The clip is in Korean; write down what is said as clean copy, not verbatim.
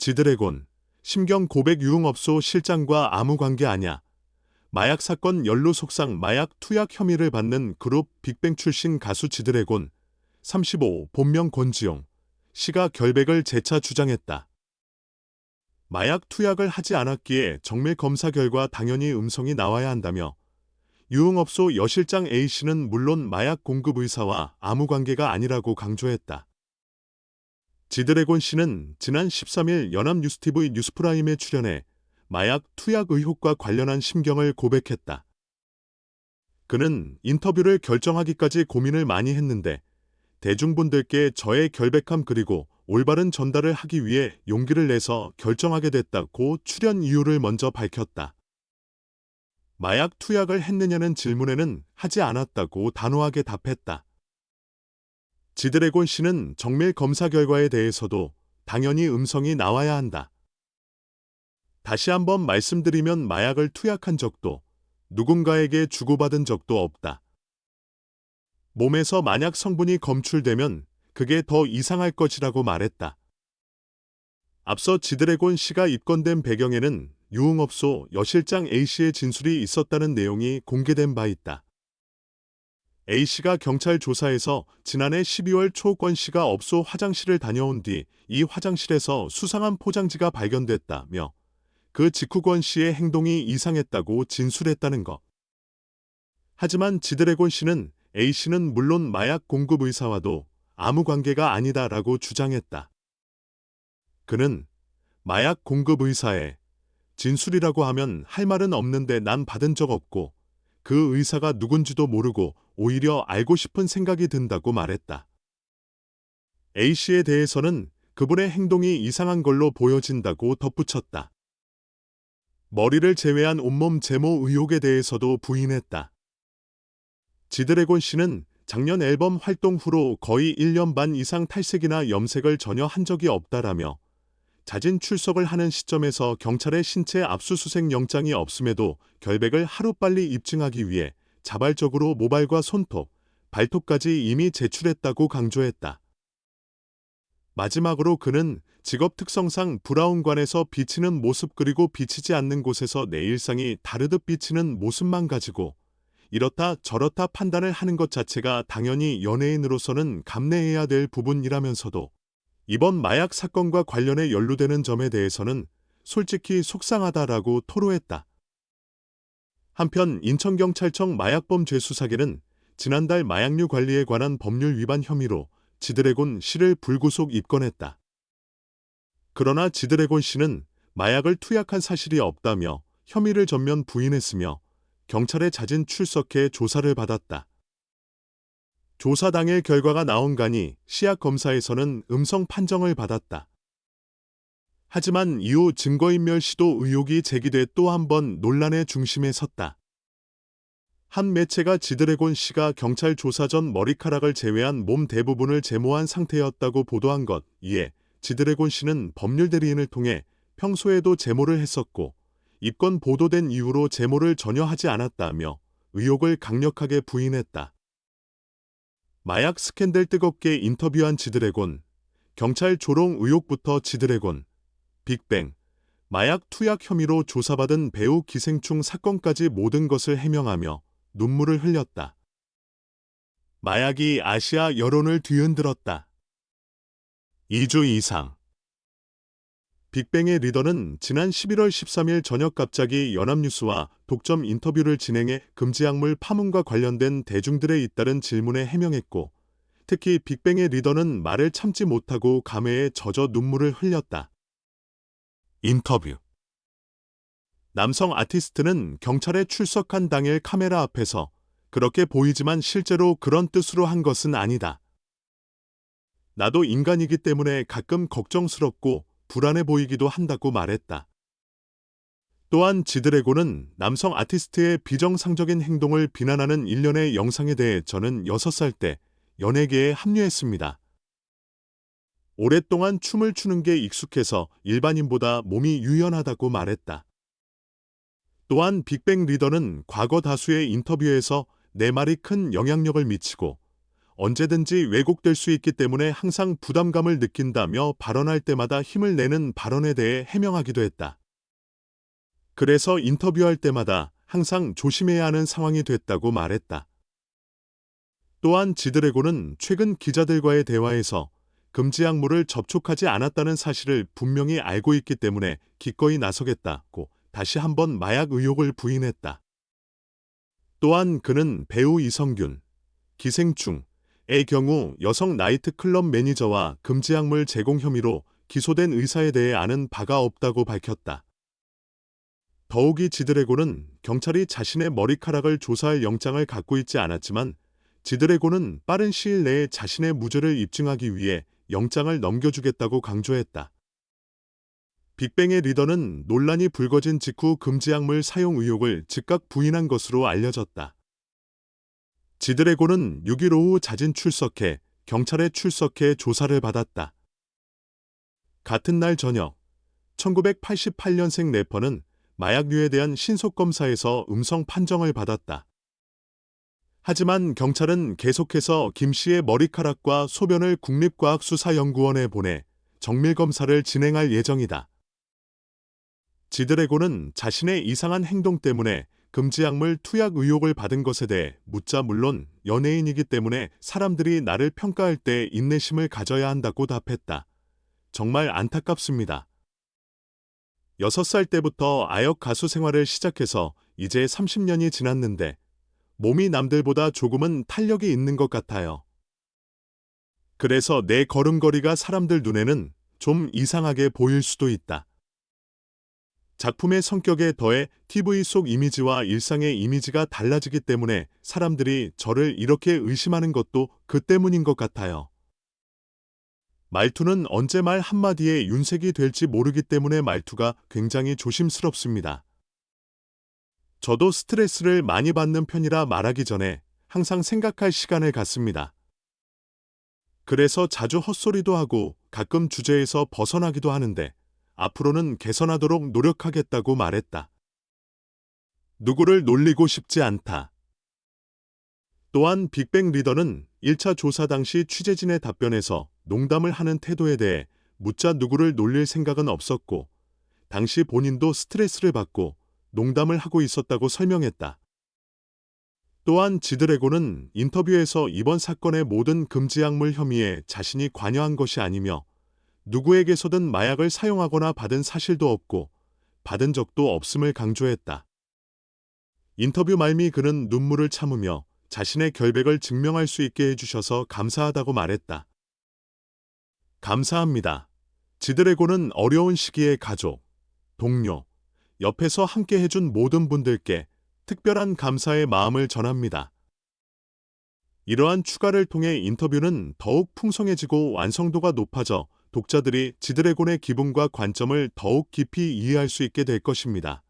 지드래곤, 심경 고백 유흥업소 실장과 아무 관계 아냐. 마약 사건 연루 속상 마약 투약 혐의를 받는 그룹 빅뱅 출신 가수 지드래곤, 35, 본명 권지용 씨가 결백을 재차 주장했다. 마약 투약을 하지 않았기에 정밀 검사 결과 당연히 음성이 나와야 한다며 유흥업소 여실장 A씨는 물론 마약 공급 의사와 아무 관계가 아니라고 강조했다. 지드래곤 씨는 지난 13일 연합뉴스TV 뉴스프라임에 출연해 마약 투약 의혹과 관련한 심경을 고백했다. 그는 인터뷰를 결정하기까지 고민을 많이 했는데 대중분들께 저의 결백함 그리고 올바른 전달을 하기 위해 용기를 내서 결정하게 됐다고 출연 이유를 먼저 밝혔다. 마약 투약을 했느냐는 질문에는 하지 않았다고 단호하게 답했다. 지드래곤 씨는 정밀 검사 결과에 대해서도 당연히 음성이 나와야 한다. 다시 한번 말씀드리면 마약을 투약한 적도 누군가에게 주고받은 적도 없다. 몸에서 만약 성분이 검출되면 그게 더 이상할 것이라고 말했다. 앞서 지드래곤 씨가 입건된 배경에는 유흥업소 여실장 A씨의 진술이 있었다는 내용이 공개된 바 있다. A씨가 경찰 조사에서 지난해 12월 초 권 씨가 업소 화장실을 다녀온 뒤 이 화장실에서 수상한 포장지가 발견됐다며 그 직후 권 씨의 행동이 이상했다고 진술했다는 것. 하지만 지드래곤 씨는 A씨는 물론 마약 공급 의사와도 아무 관계가 아니다라고 주장했다. 그는 마약 공급 의사의 진술이라고 하면 할 말은 없는데 난 받은 적 없고 그 의사가 누군지도 모르고 오히려 알고 싶은 생각이 든다고 말했다. A씨에 대해서는 그분의 행동이 이상한 걸로 보여진다고 덧붙였다. 머리를 제외한 온몸 제모 의혹에 대해서도 부인했다. 지드래곤 씨는 작년 앨범 활동 후로 거의 1년 반 이상 탈색이나 염색을 전혀 한 적이 없다라며 자진 출석을 하는 시점에서 경찰의 신체 압수수색 영장이 없음에도 결백을 하루빨리 입증하기 위해 자발적으로 모발과 손톱, 발톱까지 이미 제출했다고 강조했다. 마지막으로 그는 직업 특성상 브라운관에서 비치는 모습 그리고 비치지 않는 곳에서 내 일상이 다르듯 비치는 모습만 가지고 이렇다 저렇다 판단을 하는 것 자체가 당연히 연예인으로서는 감내해야 될 부분이라면서도 이번 마약 사건과 관련해 연루되는 점에 대해서는 솔직히 속상하다라고 토로했다. 한편 인천경찰청 마약범죄수사계는 지난달 마약류 관리에 관한 법률 위반 혐의로 지드래곤 씨를 불구속 입건했다. 그러나 지드래곤 씨는 마약을 투약한 사실이 없다며 혐의를 전면 부인했으며 경찰에 자진 출석해 조사를 받았다. 조사 당일 결과가 나온 간이 시약 검사에서는 음성 판정을 받았다. 하지만 이후 증거인멸 시도 의혹이 제기돼 또 한 번 논란의 중심에 섰다. 한 매체가 지드래곤 씨가 경찰 조사 전 머리카락을 제외한 몸 대부분을 제모한 상태였다고 보도한 것, 이에 지드래곤 씨는 법률 대리인을 통해 평소에도 제모를 했었고 입건 보도된 이후로 제모를 전혀 하지 않았다며 의혹을 강력하게 부인했다. 마약 스캔들 뜨겁게 인터뷰한 지드래곤, 경찰 조롱 의혹부터 지드래곤, 빅뱅, 마약 투약 혐의로 조사받은 배우 기생충 사건까지 모든 것을 해명하며 눈물을 흘렸다. 마약이 아시아 여론을 뒤흔들었다. 2주 이상. 빅뱅의 리더는 지난 11월 13일 저녁 갑자기 연합뉴스와 독점 인터뷰를 진행해 금지약물 파문과 관련된 대중들의 잇따른 질문에 해명했고, 특히 빅뱅의 리더는 말을 참지 못하고 감회에 젖어 눈물을 흘렸다. 인터뷰. 남성 아티스트는 경찰에 출석한 당일 카메라 앞에서 그렇게 보이지만 실제로 그런 뜻으로 한 것은 아니다. 나도 인간이기 때문에 가끔 걱정스럽고 불안해 보이기도 한다고 말했다. 또한 지드래곤은 남성 아티스트의 비정상적인 행동을 비난하는 일련의 영상에 대해 저는 6살 때 연예계에 합류했습니다. 오랫동안 춤을 추는 게 익숙해서 일반인보다 몸이 유연하다고 말했다. 또한 빅뱅 리더는 과거 다수의 인터뷰에서 내 말이 큰 영향력을 미치고 언제든지 왜곡될 수 있기 때문에 항상 부담감을 느낀다며 발언할 때마다 힘을 내는 발언에 대해 해명하기도 했다. 그래서 인터뷰할 때마다 항상 조심해야 하는 상황이 됐다고 말했다. 또한 지드래곤은 최근 기자들과의 대화에서 금지 약물을 접촉하지 않았다는 사실을 분명히 알고 있기 때문에 기꺼이 나서겠다고 다시 한번 마약 의혹을 부인했다. 또한 그는 배우 이성균, 기생충의 경우 여성 나이트클럽 매니저와 금지 약물 제공 혐의로 기소된 의사에 대해 아는 바가 없다고 밝혔다. 더욱이 지드래곤은 경찰이 자신의 머리카락을 조사할 영장을 갖고 있지 않았지만 지드래곤은 빠른 시일 내에 자신의 무죄를 입증하기 위해 영장을 넘겨주겠다고 강조했다. 빅뱅의 리더는 논란이 불거진 직후 금지 약물 사용 의혹을 즉각 부인한 것으로 알려졌다. 지드래곤은 6일 오후 자진 출석해 경찰에 출석해 조사를 받았다. 같은 날 저녁 1988년생 래퍼는 마약류에 대한 신속검사에서 음성 판정을 받았다. 하지만 경찰은 계속해서 김 씨의 머리카락과 소변을 국립과학수사연구원에 보내 정밀검사를 진행할 예정이다. 지드래곤은 자신의 이상한 행동 때문에 금지약물 투약 의혹을 받은 것에 대해 묻자 물론 연예인이기 때문에 사람들이 나를 평가할 때 인내심을 가져야 한다고 답했다. 정말 안타깝습니다. 6살 때부터 아역 가수 생활을 시작해서 이제 30년이 지났는데 몸이 남들보다 조금은 탄력이 있는 것 같아요. 그래서 내 걸음걸이가 사람들 눈에는 좀 이상하게 보일 수도 있다. 작품의 성격에 더해 TV 속 이미지와 일상의 이미지가 달라지기 때문에 사람들이 저를 이렇게 의심하는 것도 그 때문인 것 같아요. 말투는 언제 말 한마디에 윤색이 될지 모르기 때문에 말투가 굉장히 조심스럽습니다. 저도 스트레스를 많이 받는 편이라 말하기 전에 항상 생각할 시간을 갖습니다. 그래서 자주 헛소리도 하고 가끔 주제에서 벗어나기도 하는데 앞으로는 개선하도록 노력하겠다고 말했다. 누구를 놀리고 싶지 않다. 또한 빅뱅 리더는 1차 조사 당시 취재진의 답변에서 농담을 하는 태도에 대해 묻자 누구를 놀릴 생각은 없었고 당시 본인도 스트레스를 받고 농담을 하고 있었다고 설명했다. 또한 지드래곤은 인터뷰에서 이번 사건의 모든 금지약물 혐의에 자신이 관여한 것이 아니며 누구에게서든 마약을 사용하거나 받은 사실도 없고 받은 적도 없음을 강조했다. 인터뷰 말미 그는 눈물을 참으며 자신의 결백을 증명할 수 있게 해주셔서 감사하다고 말했다. 감사합니다. 지드래곤은 어려운 시기에 가족, 동료, 옆에서 함께 해준 모든 분들께 특별한 감사의 마음을 전합니다. 이러한 추가를 통해 인터뷰는 더욱 풍성해지고 완성도가 높아져 독자들이 지드래곤의 기분과 관점을 더욱 깊이 이해할 수 있게 될 것입니다.